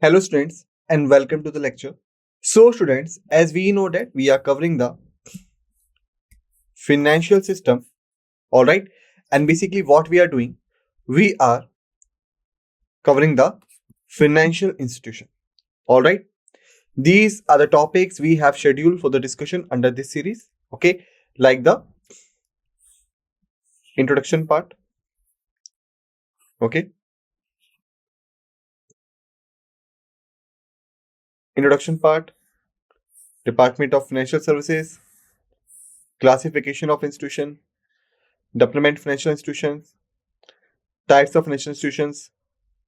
Hello students and welcome to the lecture. So students, as we know that we are covering the financial system, all right? And basically what we are doing, we are covering the financial institution, all right? These are the topics we have scheduled for the discussion under this series, okay? Like the introduction part, okay? Introduction part, Department of Financial Services, classification of institution, development financial institutions, types of financial institutions,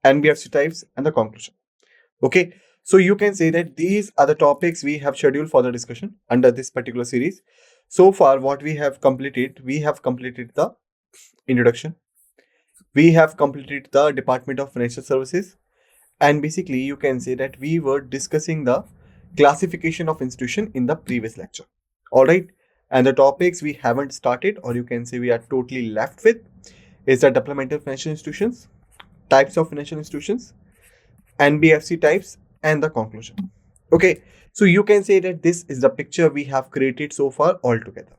NBFC types, and the conclusion. Okay, so you can say that these are the topics we have scheduled for the discussion under this particular series. So far, what we have completed the introduction, we have completed the Department of Financial Services, and basically you can say that we were discussing the classification of institution in the previous lecture. All right, and the topics we haven't started, or you can say we are totally left with, is the developmental financial institutions, types of financial institutions, NBFC types, and the conclusion. Okay, so you can say that this is the picture we have created so far altogether.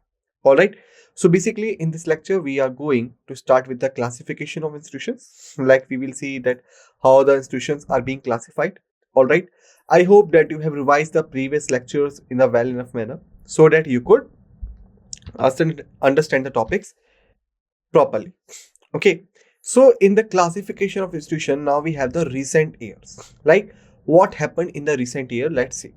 All right, so basically in this lecture, we are going to start with the classification of institutions. Like we will see that how the institutions are being classified. All right, I hope that you have revised the previous lectures in a well enough manner so that you could understand the topics properly. Okay, so in the classification of institution, now we have the recent years. Like what happened in the recent year? Let's see.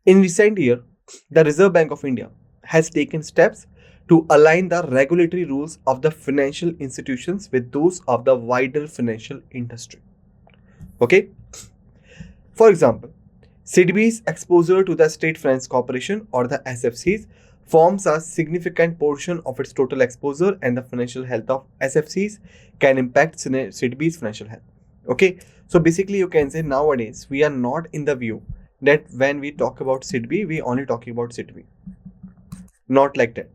In recent year, the Reserve Bank of India has taken steps to align the regulatory rules of the financial institutions with those of the wider financial industry. Okay, for example, SIDBI's exposure to the State Finance Corporation or the SFCs forms a significant portion of its total exposure, and the financial health of SFCs can impact SIDBI's financial health. Okay, so basically you can say nowadays we are not in the view that when we talk about SIDBI, we only talking about SIDBI. Not like that.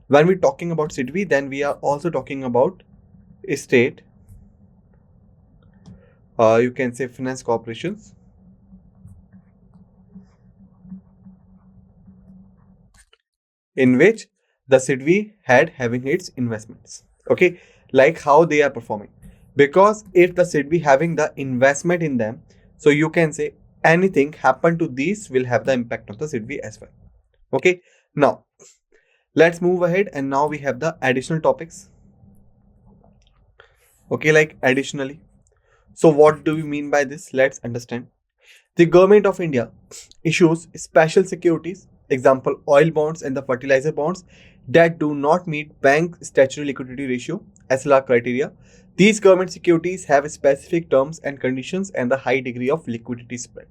When we're talking about SIDBI, then we are also talking about state, you can say finance corporations, in which the SIDBI had having its investments. Okay, like how they are performing. Because if the SIDBI having the investment in them, so you can say anything happen to these will have the impact on the SIDBI as well. Okay, now let's move ahead, and now we have the additional topics. Okay, like additionally. So what do we mean by this? Let's understand. The government of India issues special securities, example oil bonds and the fertilizer bonds, that do not meet bank statutory liquidity ratio (SLR) criteria. These government securities have specific terms and conditions and the high degree of liquidity spread.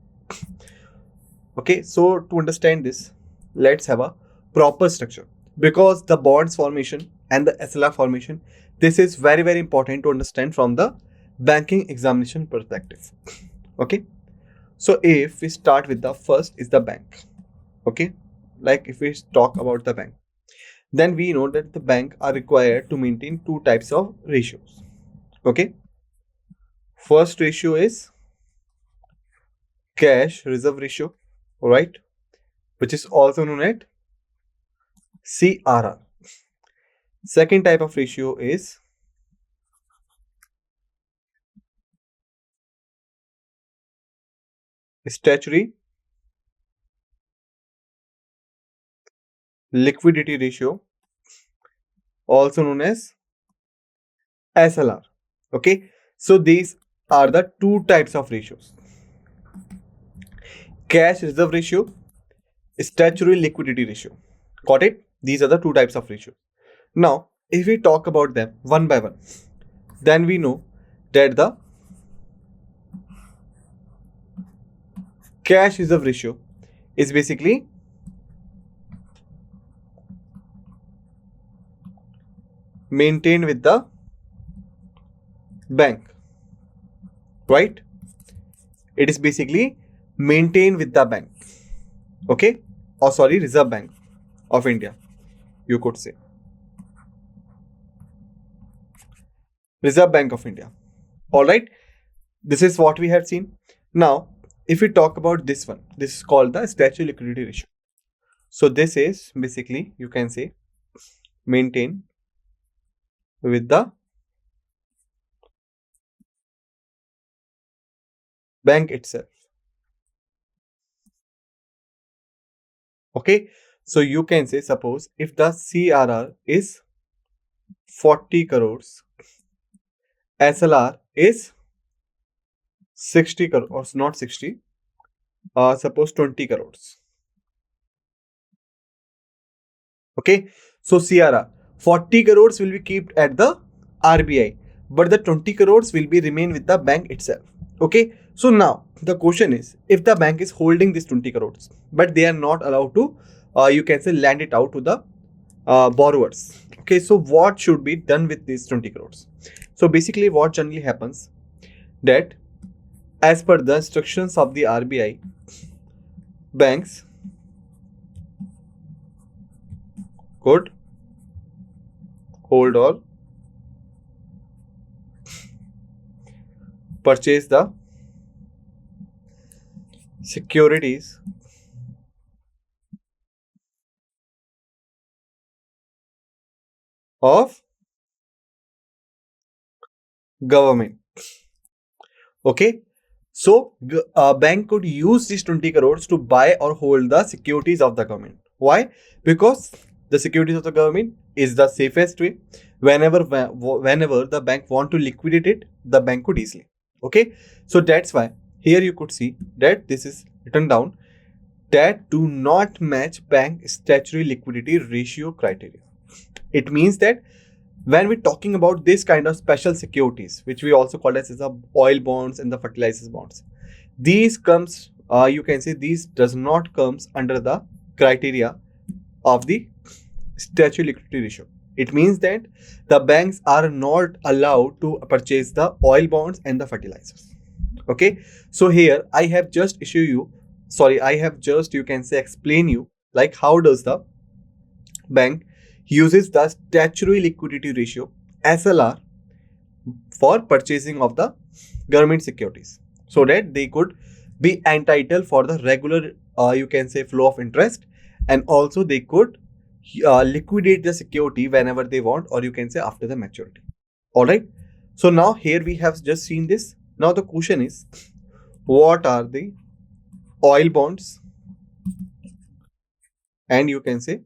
Okay, so to understand this, let's have a proper structure, because the bonds formation and the SLR formation, this is very important to understand from the banking examination perspective. Okay, so if we start with the first is the bank. Okay, like if we talk about the bank, then we know that the bank are required to maintain two types of ratios. Okay, first ratio is cash reserve ratio, right, which is also known as CRR. Second type of ratio is statutory liquidity ratio, also known as SLR. Okay, so these are the two types of ratios: cash reserve ratio, statutory liquidity ratio. Got it? These are the two types of ratios. Now, if we talk about them one by one, then we know that the cash reserve ratio is basically maintained with the bank, right? It is basically maintained with the bank. Okay, or sorry, Reserve Bank of India, you could say. Reserve Bank of India. All right, this is what we have seen. Now, if we talk about this one, this is called the statutory liquidity ratio. So this is basically, you can say, maintained with the bank itself. Okay, so you can say, suppose if the CRR is 40 crores, SLR is 60 crores, or not 60, suppose 20 crores. Okay, so CRR 40 crores will be kept at the RBI, but the 20 crores will be remain with the bank itself. Okay, so now the question is, if the bank is holding this 20 crores, but they are not allowed to, you can say, lend it out to the borrowers. Okay, so what should be done with these 20 crores? So basically, what generally happens that as per the instructions of the RBI, banks could hold or purchase the securities of government. Okay, so bank could use these 20 crores to buy or hold the securities of the government. Why? Because the securities of the government is the safest way. Whenever the bank want to liquidate it, the bank could easily. Okay, so that's why here you could see that this is written down, that do not match bank statutory liquidity ratio criteria. It means that when we're talking about this kind of special securities, which we also call as the oil bonds and the fertilizers bonds, these comes, you can say, these does not comes under the criteria of the statutory liquidity ratio. It means that the banks are not allowed to purchase the oil bonds and the fertilizers. Okay, so here I have just I have just, you can say, explain you like how does the bank uses the statutory liquidity ratio SLR for purchasing of the government securities, so that they could be entitled for the regular, you can say, flow of interest, and also they could liquidate the security whenever they want, or you can say after the maturity. All right, so now here we have just seen this. Now the question is, what are the oil bonds and, you can say,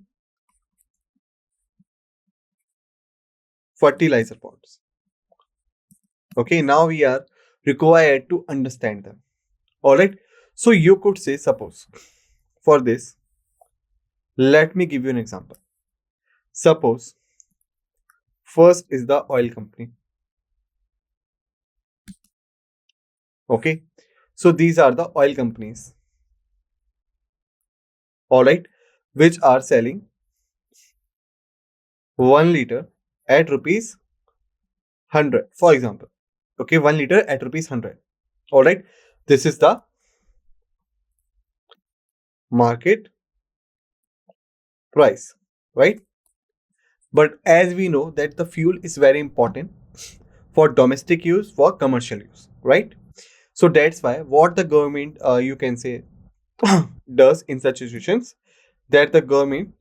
fertilizer bonds? Okay, now we are required to understand them. All right, so you could say, suppose for this, let me give you an example. Suppose first is the oil company. Okay, so these are the oil companies, all right, which are selling 1 liter at rupees 100, for example. Okay, 1 liter at rupees 100. All right, this is the market price, right? But as we know that the fuel is very important for domestic use, for commercial use, right? So that's why what the government, you can say, does in such situations, that the government,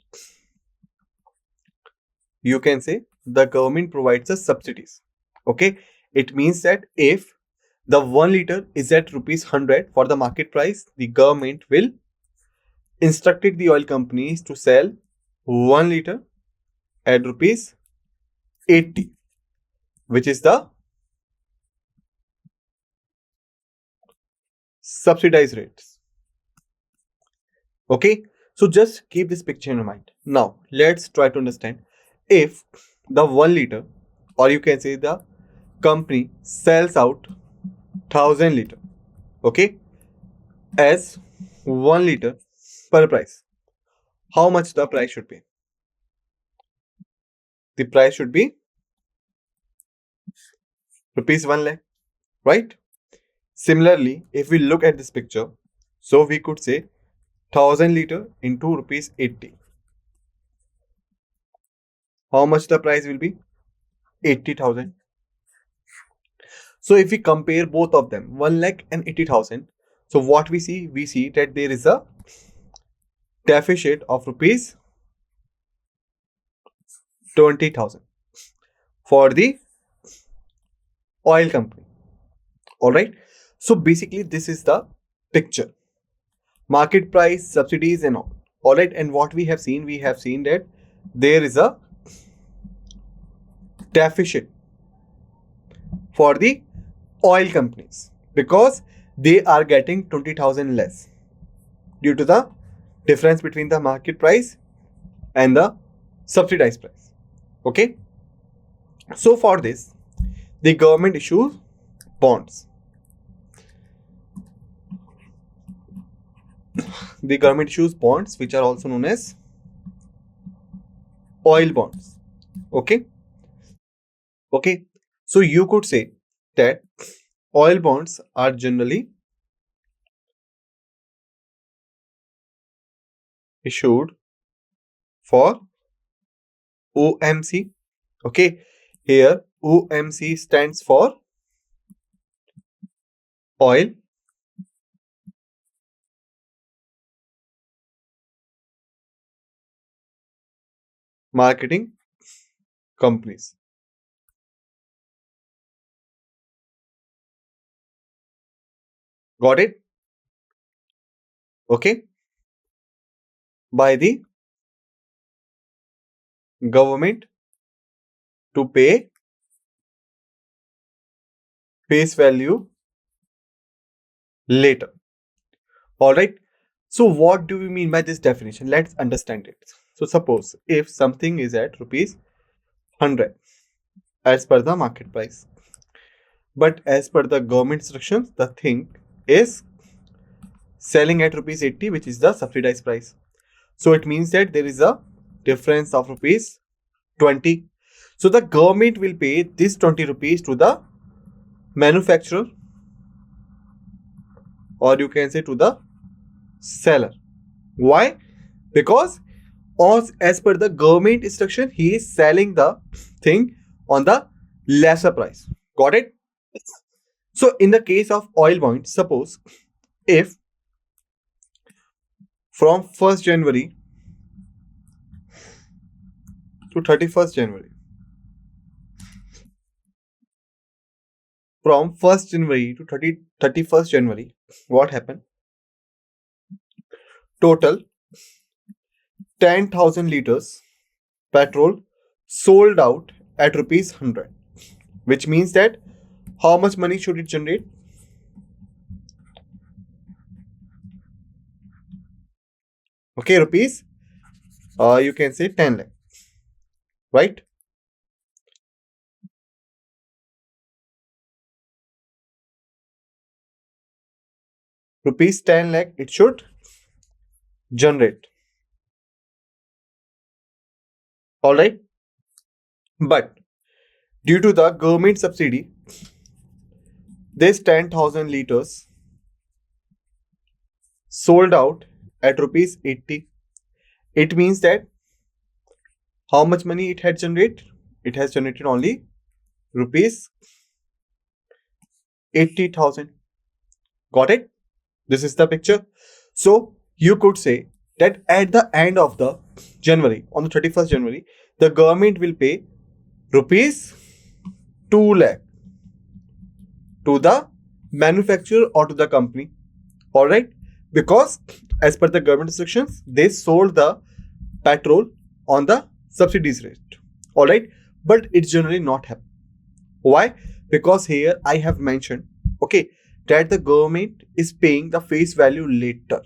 you can say, the government provides us subsidies. Okay, it means that if the 1 liter is at rupees 100 for the market price, the government will instructed the oil companies to sell 1 liter at rupees 80, which is the subsidized rates. Okay, so just keep this picture in mind. Now let's try to understand, if the 1 liter, or you can say the company sells out 1000 liter, okay, as 1 liter per price, how much the price should be? The price should be rupees 1 lakh, right? Similarly, if we look at this picture, so we could say 1000 liter into rupees 80. How much the price will be? 80,000. So if we compare both of them, 1 lakh and 80,000, So what we see that there is a deficit of rupees 20,000 for the oil company. All right. So basically, this is the picture: market price, subsidies, and all. All right. And what we have seen that there is a deficit for the oil companies because they are getting 20,000 less due to the difference between the market price and the subsidized price. Okay. So for this, the government issues bonds. The government issues bonds which are also known as oil bonds. Okay. Okay. So you could say that oil bonds are generally issued for OMC. Okay. Here OMC stands for oil marketing companies. Got it? Okay. By the government to pay face value later. All right. So what do we mean by this definition? Let's understand it. So suppose if something is at rupees 100 as per the market price, but as per the government instructions, the thing is selling at rupees 80, which is the subsidized price. So it means that there is a difference of rupees 20. So the government will pay this 20 rupees to the manufacturer, or you can say to the seller. Why? Because as per the government instruction, he is selling the thing on the lesser price. Got it? So in the case of oil bonds, suppose if from 1st January to 31st January, from 1st January to 31st January, what happened? Total 10,000 liters petrol sold out at rupees 100, which means that how much money should it generate? Okay, rupees, you can say 10 lakh, right? Rupees 10 lakh it should generate. All right. But due to the government subsidy, this 10,000 liters sold out at rupees 80. It means that how much money it had generated? It has generated only rupees 80,000. Got it? This is the picture. So you could say that at the end of the January, on the 31st January, the government will pay rupees 2 lakh to the manufacturer or to the company. All right, because as per the government instructions, they sold the petrol on the subsidies rate. All right, but it's generally not happen. Why? Because here I have mentioned, okay, that the government is paying the face value later,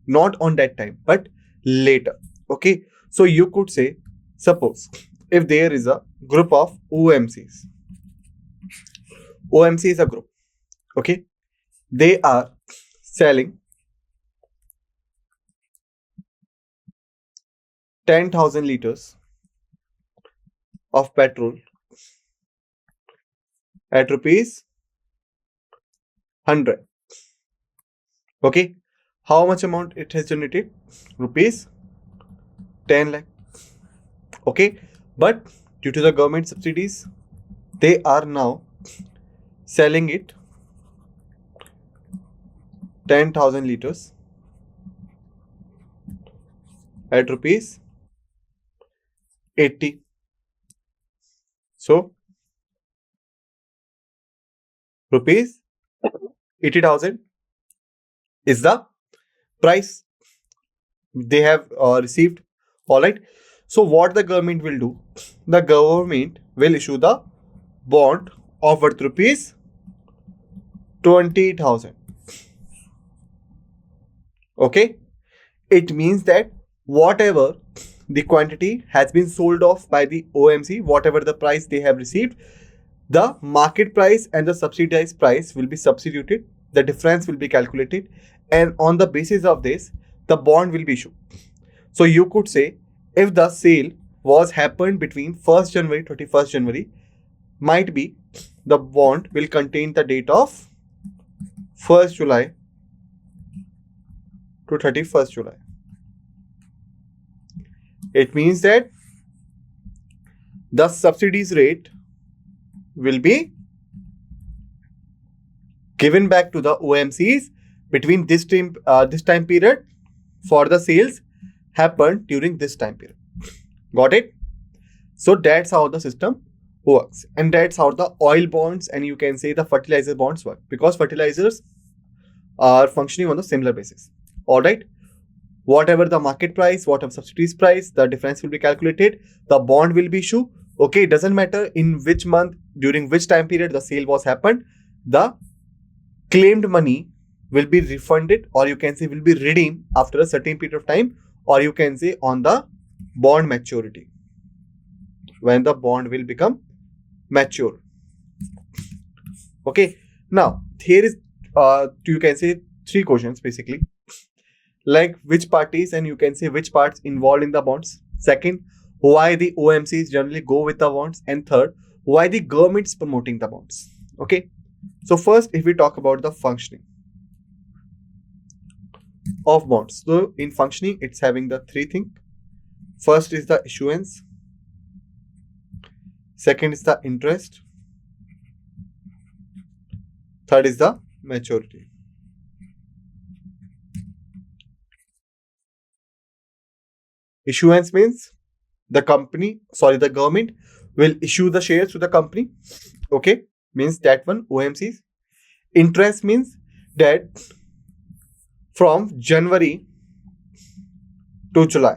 not on that time, but later. Okay, so you could say, suppose if there is a group of OMCs, OMC is a group, okay, they are selling 10,000 liters of petrol at rupees 100. Okay, how much amount it has generated? Rupees 10 lakh. Okay, but due to the government subsidies, they are now selling it 10,000 liters at rupees 80. So rupees 80,000 is the price they have received. All right. So what the government will do? The government will issue the bond of worth rupees 20,000. Okay. It means that whatever the quantity has been sold off by the OMC, whatever the price they have received, the market price and the subsidized price will be substituted. The difference will be calculated, and on the basis of this, the bond will be issued. So you could say, if the sale was happened between 1st January 31st January, might be the bond will contain the date of 1st July to 31st July. It means that the subsidies rate will be given back to the OMCs between this time period for the sales happened during this time period. Got it? So that's how the system works, and that's how the oil bonds and you can say the fertilizer bonds work, because fertilizers are functioning on the similar basis. All right. Whatever the market price, whatever subsidies price, the difference will be calculated. The bond will be issued. Okay, it doesn't matter in which month, during which time period the sale was happened. The claimed money will be refunded, or you can say will be redeemed after a certain period of time, or you can say on the bond maturity, when the bond will become mature. Okay. Now here is you can say 3 questions basically, like which parties and you can say which parts involved in the bonds. Second, why the OMCs generally go with the bonds, and third, why the government is promoting the bonds. Okay. So first, if we talk about the functioning of bonds, so in functioning it's having the 3 things. First is the issuance, second is the interest, third is the maturity. Issuance means the government will issue the shares to the company. Okay, means that one OMCs. Interest means that from January to July,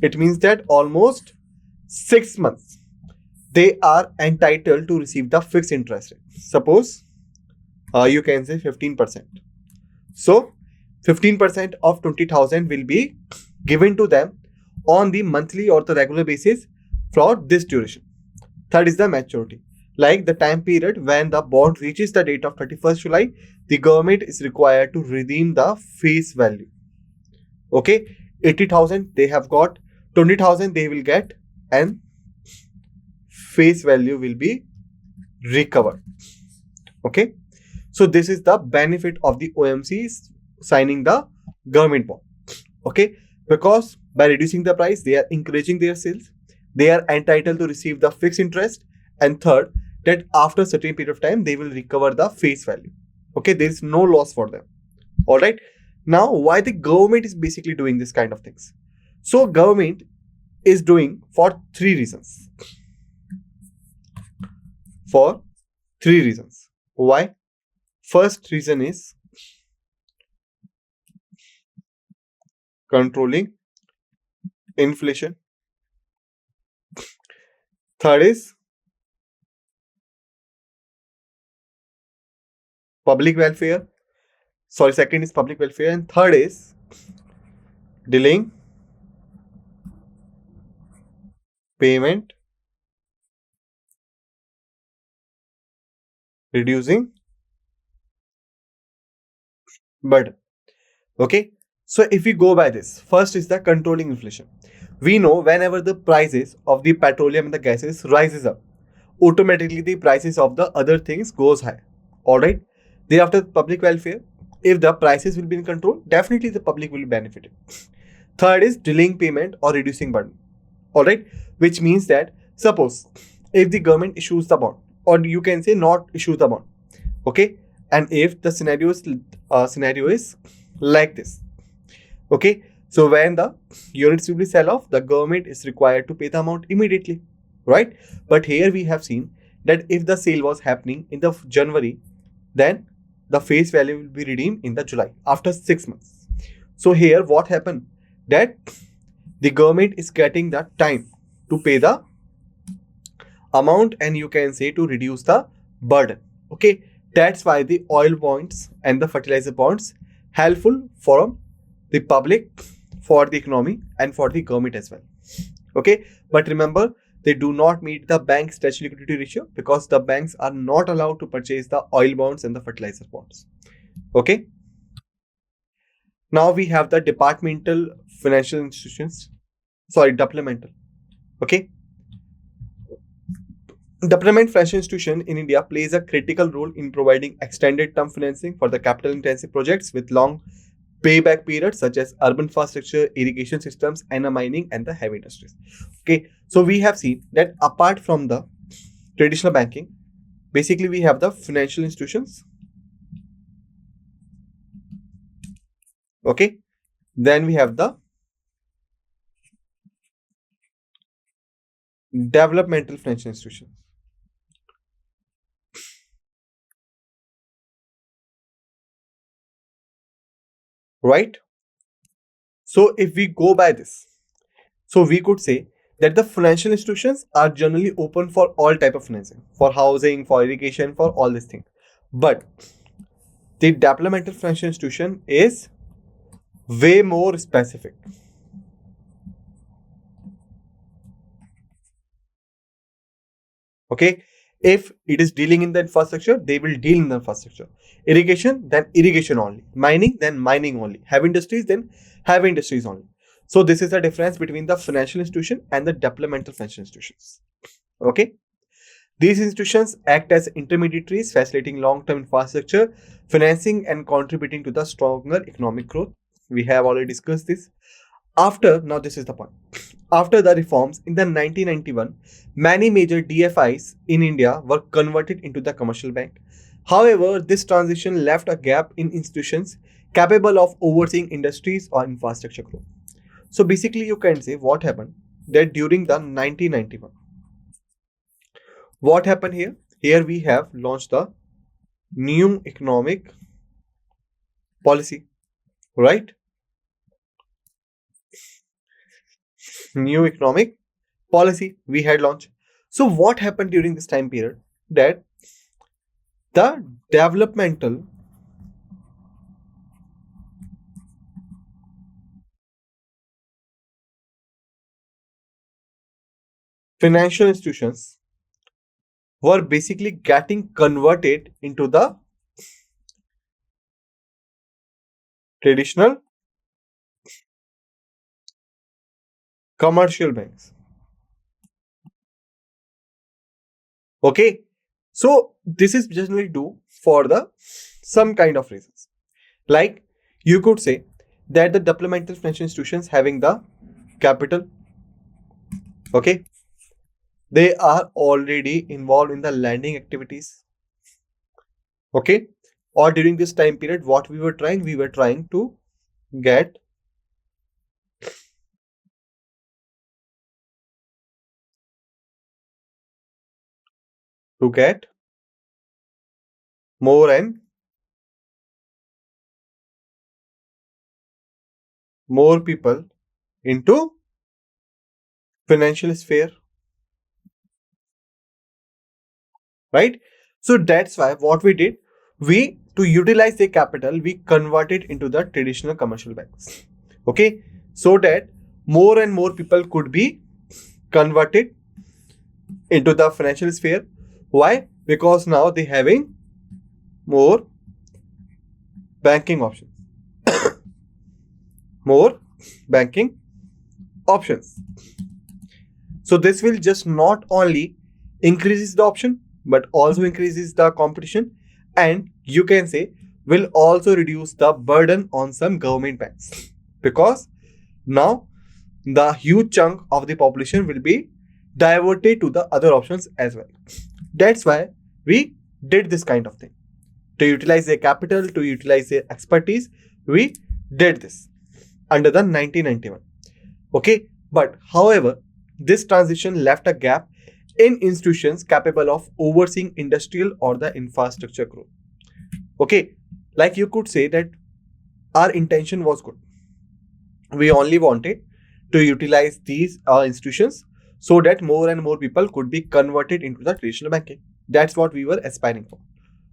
it means that almost 6 months they are entitled to receive the fixed interest rate. Suppose you can say 15%. So 15% of 20,000 will be given to them on the monthly or the regular basis for this duration. Third is the maturity, like the time period when the bond reaches the date of 31st July, the government is required to redeem the face value. Okay, 80,000 they have got, 20,000 they will get, and face value will be recovered. Okay, so this is the benefit of the OMCs signing the government bond. Okay, because by reducing the price, they are encouraging their sales. They are entitled to receive the fixed interest, and third, that after a certain period of time, they will recover the face value. Okay, there is no loss for them. All right. Now, why the government is basically doing this kind of things? So, government is doing for 3 reasons. For 3 reasons. Why? First reason is controlling inflation. Third is public welfare. Second is public welfare, and third is delaying payment, reducing burden. Okay, so if we go by this, first is the controlling inflation. We know whenever the prices of the petroleum and the gases rises up, automatically the prices of the other things goes high. All right. Thereafter, public welfare. If the prices will be in control, definitely the public will be benefited. Third is delaying payment or reducing burden. All right, which means that suppose if the government issues the bond, or you can say not issue the bond, okay, and if the scenario is like this. Okay, so when the units will be sell off, the government is required to pay the amount immediately, right? But here we have seen that if the sale was happening in the January, then the face value will be redeemed in the July after 6 months. So here what happened, that the government is getting the time to pay the amount, and you can say to reduce the burden. Okay, that's why the oil bonds and the fertilizer bonds helpful for the public, for the economy, and for the government as well. Okay, but remember, they do not meet the bank statutory liquidity ratio because the banks are not allowed to purchase the oil bonds and the fertilizer bonds. Okay, now we have the departmental financial institutions, departmental. Okay, development financial institution in India plays a critical role in providing extended term financing for the capital intensive projects with long payback periods such as urban infrastructure, irrigation systems, and mining and the heavy industries. Okay, so we have seen that apart from the traditional banking, basically we have the financial institutions. Okay, then we have the developmental financial institutions. Right? So if we go by this, so we could say that the financial institutions are generally open for all type of financing, for housing, for irrigation, for all these things. But the developmental financial institution is way more specific. Okay, if it is dealing in the infrastructure, they will deal in the infrastructure. Irrigation, then irrigation only. Mining, then mining only. Heavy industries, then heavy industries only. So this is the difference between the financial institution and the developmental financial institutions. Okay, these institutions act as intermediaries, facilitating long-term infrastructure financing and contributing to the stronger economic growth. We have already discussed this. Now this is the point. After the reforms in the 1991, many major DFIs in India were converted into the commercial bank. However, this transition left a gap in institutions capable of overseeing industries or infrastructure growth. So basically, you can say what happened that during the 1991. What happened here? Here we have launched the new economic policy, right? New economic policy we had launched. So what happened during this time period? That the developmental financial institutions were basically getting converted into the traditional commercial banks. Okay, so this is generally do for the some kind of reasons. Like you could say that the developmental financial institutions having the capital, okay, they are already involved in the lending activities. Okay, or during this time period, what we were trying to get more and more people into financial sphere, right? So that's why what we did, we to utilize the capital, we converted into the traditional commercial banks. Okay, so that more and more people could be converted into the financial sphere. Why? Because now they having more banking options. More banking options. So this will just not only increases the option but also increases the competition, and you can say will also reduce the burden on some government banks, because now the huge chunk of the population will be diverted to the other options as well. That's why we did this kind of thing. to utilize their capital, to utilize their expertise. We did this under the 1991. Okay, but however, this transition left a gap in institutions capable of overseeing industrial or the infrastructure growth. Okay, like you could say that our intention was good. We only wanted to utilize these institutions so that more and more people could be converted into the traditional banking. That's what we were aspiring for.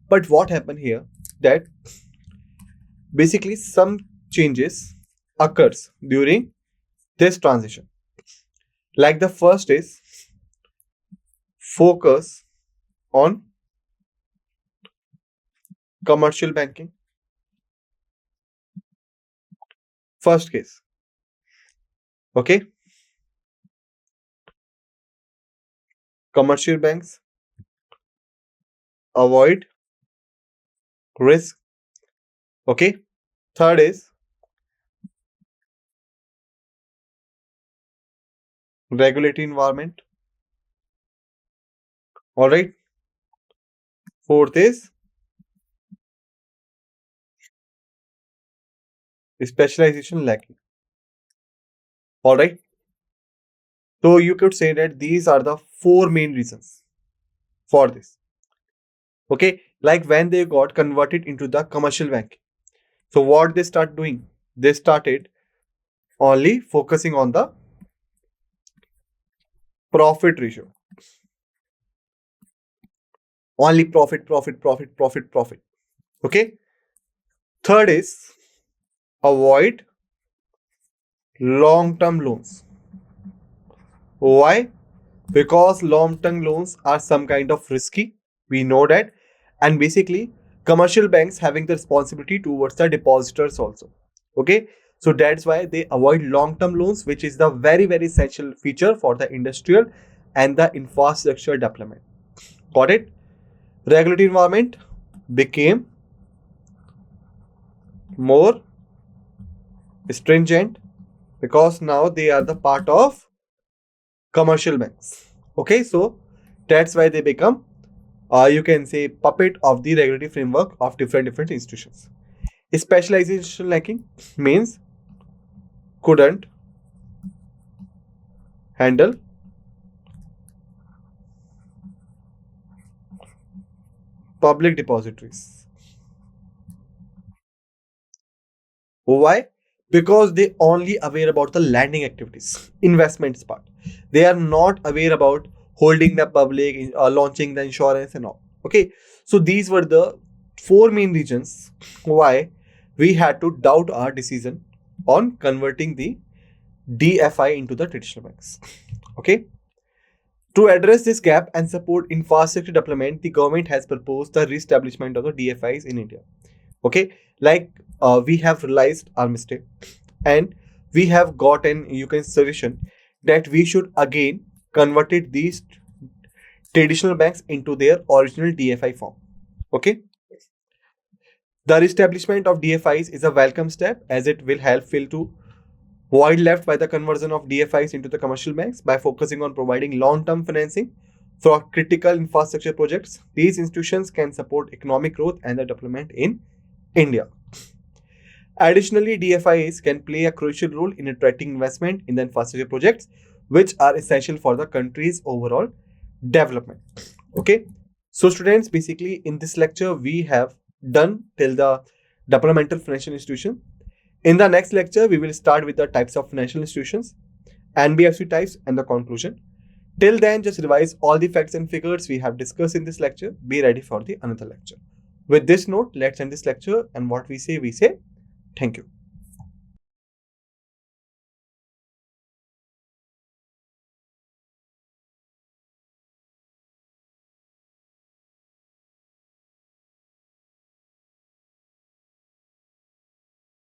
But what happened here, that basically some changes occurs during this transition. Like the first is focus on commercial banking. First case. Okay. Commercial banks avoid risk. Okay. Third is regulatory environment. All right. Fourth is specialization lacking. All right. So you could say that these are the four main reasons for this. Okay. Like when they got converted into the commercial bank. So what they start doing? They started only focusing on the profit ratio. Only profit. Okay. Third is avoid long-term loans. Why? Because long-term loans are some kind of risky. We know that. And basically, commercial banks having the responsibility towards the depositors also. Okay. So that's why they avoid long-term loans, which is the very, very essential feature for the industrial and the infrastructure development. Got it? Regulatory environment became more stringent because now they are the part of commercial banks. Okay, so that's why they become, you can say, puppet of the regulatory framework of different institutions. Specialization lacking means couldn't handle public depositories. Why? Because they only aware about the lending activities, investments part. They are not aware about holding the public, launching the insurance and all. Okay, so these were the four main reasons why we had to doubt our decision on converting the DFI into the traditional banks. Okay. To address this gap and support infrastructure development, the government has proposed the re-establishment of the DFIs in India. Okay, like we have realized our mistake and we have got an, you can, suggestion that we should again converted these traditional banks into their original DFI form. Okay, the re-establishment of DFIs is a welcome step as it will help fill to void left by the conversion of DFIs into the commercial banks by focusing on providing long-term financing for critical infrastructure projects. These institutions can support economic growth and the development in India. Additionally, DFIs can play a crucial role in attracting investment in the infrastructure projects, which are essential for the country's overall development. Okay, so students, basically in this lecture we have done till the developmental financial institution. In the next lecture, we will start with the types of financial institutions, NBFC types, and the conclusion. Till then, just revise all the facts and figures we have discussed in this lecture. Be ready for the another lecture. With this note, let's end this lecture, and what we say, thank you.